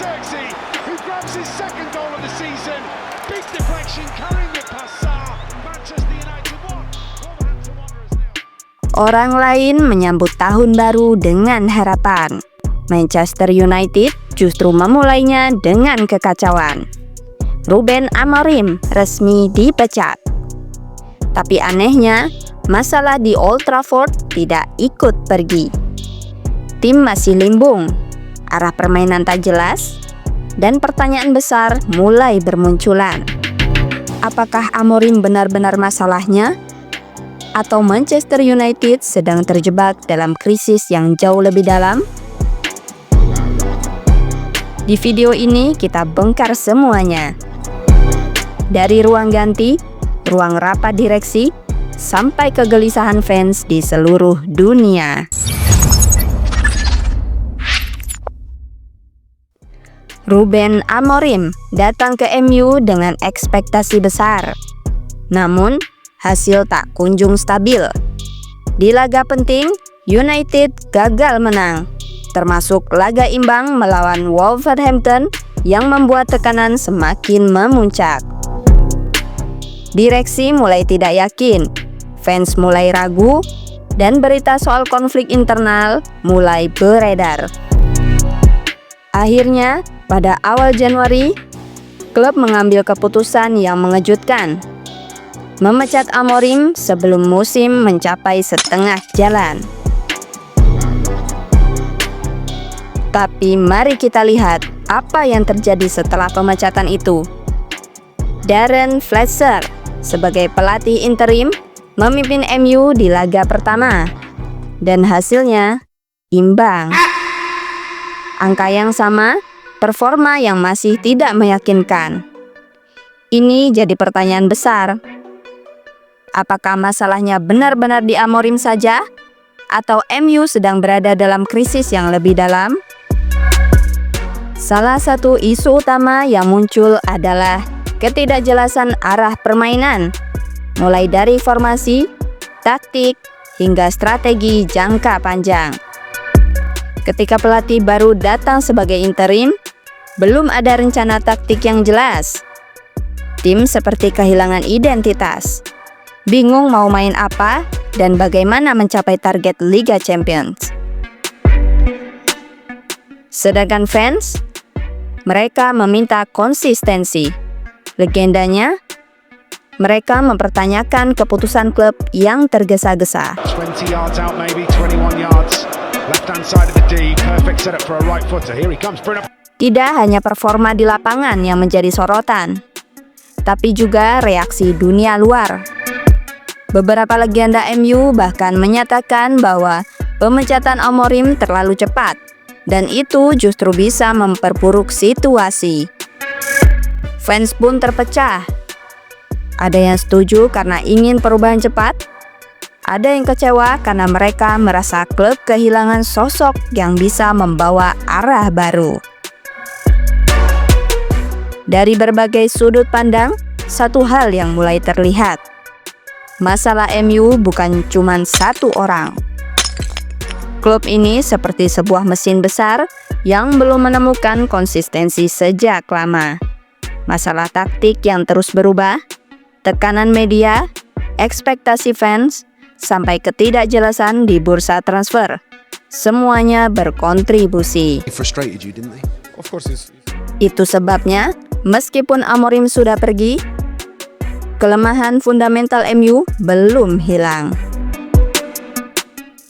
Xerxes, who grabs his second goal of the season. Big deflection, carrying it past Sarr. Manchester United 1, Wolverhampton Wanderers 0. Orang lain menyambut tahun baru dengan harapan. Manchester United justru memulainya dengan kekacauan. Ruben Amorim resmi dipecat. Tapi anehnya, masalah di Old Trafford tidak ikut pergi. Tim masih limbung, arah permainan tak jelas, dan pertanyaan besar mulai bermunculan. Apakah Amorim benar-benar masalahnya? Atau Manchester United sedang terjebak dalam krisis yang jauh lebih dalam? Di video ini kita bongkar semuanya. Dari ruang ganti, ruang rapat direksi, sampai kegelisahan fans di seluruh dunia. Ruben Amorim datang ke MU dengan ekspektasi besar. Namun, hasil tak kunjung stabil. Di laga penting, United gagal menang, termasuk laga imbang melawan Wolverhampton yang membuat tekanan semakin memuncak. Direksi mulai tidak yakin, fans mulai ragu, dan berita soal konflik internal mulai beredar. Akhirnya, pada awal Januari, klub mengambil keputusan yang mengejutkan, memecat Amorim sebelum musim mencapai setengah jalan. Tapi mari kita lihat apa yang terjadi setelah pemecatan itu. Darren Fletcher sebagai pelatih interim memimpin MU di laga pertama, dan hasilnya imbang. Angka yang sama, performa yang masih tidak meyakinkan. Ini jadi pertanyaan besar. Apakah masalahnya benar-benar di Amorim saja? Atau MU sedang berada dalam krisis yang lebih dalam? Salah satu isu utama yang muncul adalah ketidakjelasan arah permainan, mulai dari formasi, taktik, hingga strategi jangka panjang. Ketika pelatih baru datang sebagai interim, belum ada rencana taktik yang jelas. Tim seperti kehilangan identitas, bingung mau main apa dan bagaimana mencapai target Liga Champions. Sedangkan fans, mereka meminta konsistensi. Legendanya, mereka mempertanyakan keputusan klub yang tergesa-gesa. 20 yards out maybe, 21 yards. Left hand side of the D, perfect setup for a right footer. Here he comes, Bruno. Tidak hanya performa di lapangan yang menjadi sorotan, tapi juga reaksi dunia luar. Beberapa legenda MU bahkan menyatakan bahwa pemecatan Amorim terlalu cepat, dan itu justru bisa memperburuk situasi. Fans pun terpecah. Ada yang setuju karena ingin perubahan cepat, ada yang kecewa karena mereka merasa klub kehilangan sosok yang bisa membawa arah baru. Dari berbagai sudut pandang, satu hal yang mulai terlihat. Masalah MU bukan cuma satu orang. Klub ini seperti sebuah mesin besar yang belum menemukan konsistensi sejak lama. Masalah taktik yang terus berubah, tekanan media, ekspektasi fans, sampai ketidakjelasan di bursa transfer. Semuanya berkontribusi. Itu sebabnya, meskipun Amorim sudah pergi, kelemahan fundamental MU belum hilang.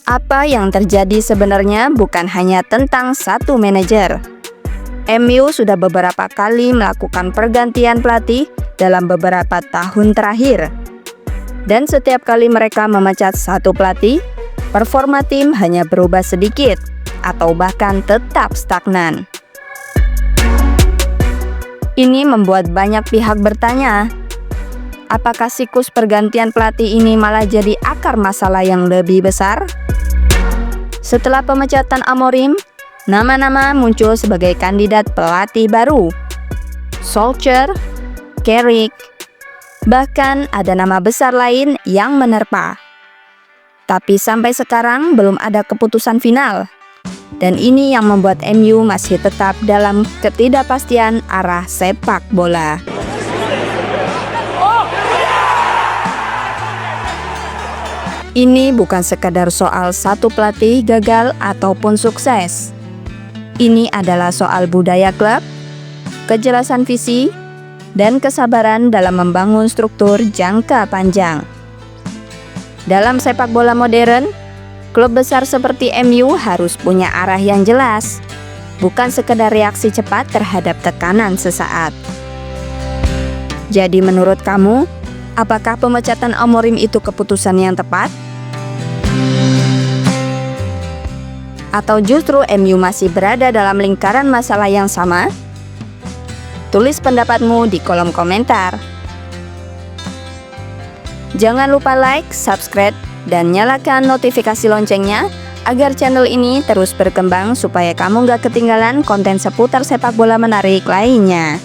Apa yang terjadi sebenarnya bukan hanya tentang satu manajer. MU sudah beberapa kali melakukan pergantian pelatih dalam beberapa tahun terakhir. Dan setiap kali mereka memecat satu pelatih, performa tim hanya berubah sedikit atau bahkan tetap stagnan. Ini membuat banyak pihak bertanya, apakah siklus pergantian pelatih ini malah jadi akar masalah yang lebih besar? Setelah pemecatan Amorim, nama-nama muncul sebagai kandidat pelatih baru. Solskjaer, Carrick, bahkan ada nama besar lain yang menerpa. Tapi sampai sekarang belum ada keputusan final. Dan ini yang membuat MU masih tetap dalam ketidakpastian arah sepak bola. Ini bukan sekadar soal satu pelatih gagal ataupun sukses. Ini adalah soal budaya klub, kejelasan visi, dan kesabaran dalam membangun struktur jangka panjang. Dalam sepak bola modern, klub besar seperti MU harus punya arah yang jelas, bukan sekedar reaksi cepat terhadap tekanan sesaat. Jadi menurut kamu, apakah pemecatan Amorim itu keputusan yang tepat? Atau justru MU masih berada dalam lingkaran masalah yang sama? Tulis pendapatmu di kolom komentar. Jangan lupa like, subscribe, dan nyalakan notifikasi loncengnya agar channel ini terus berkembang supaya kamu gak ketinggalan konten seputar sepak bola menarik lainnya.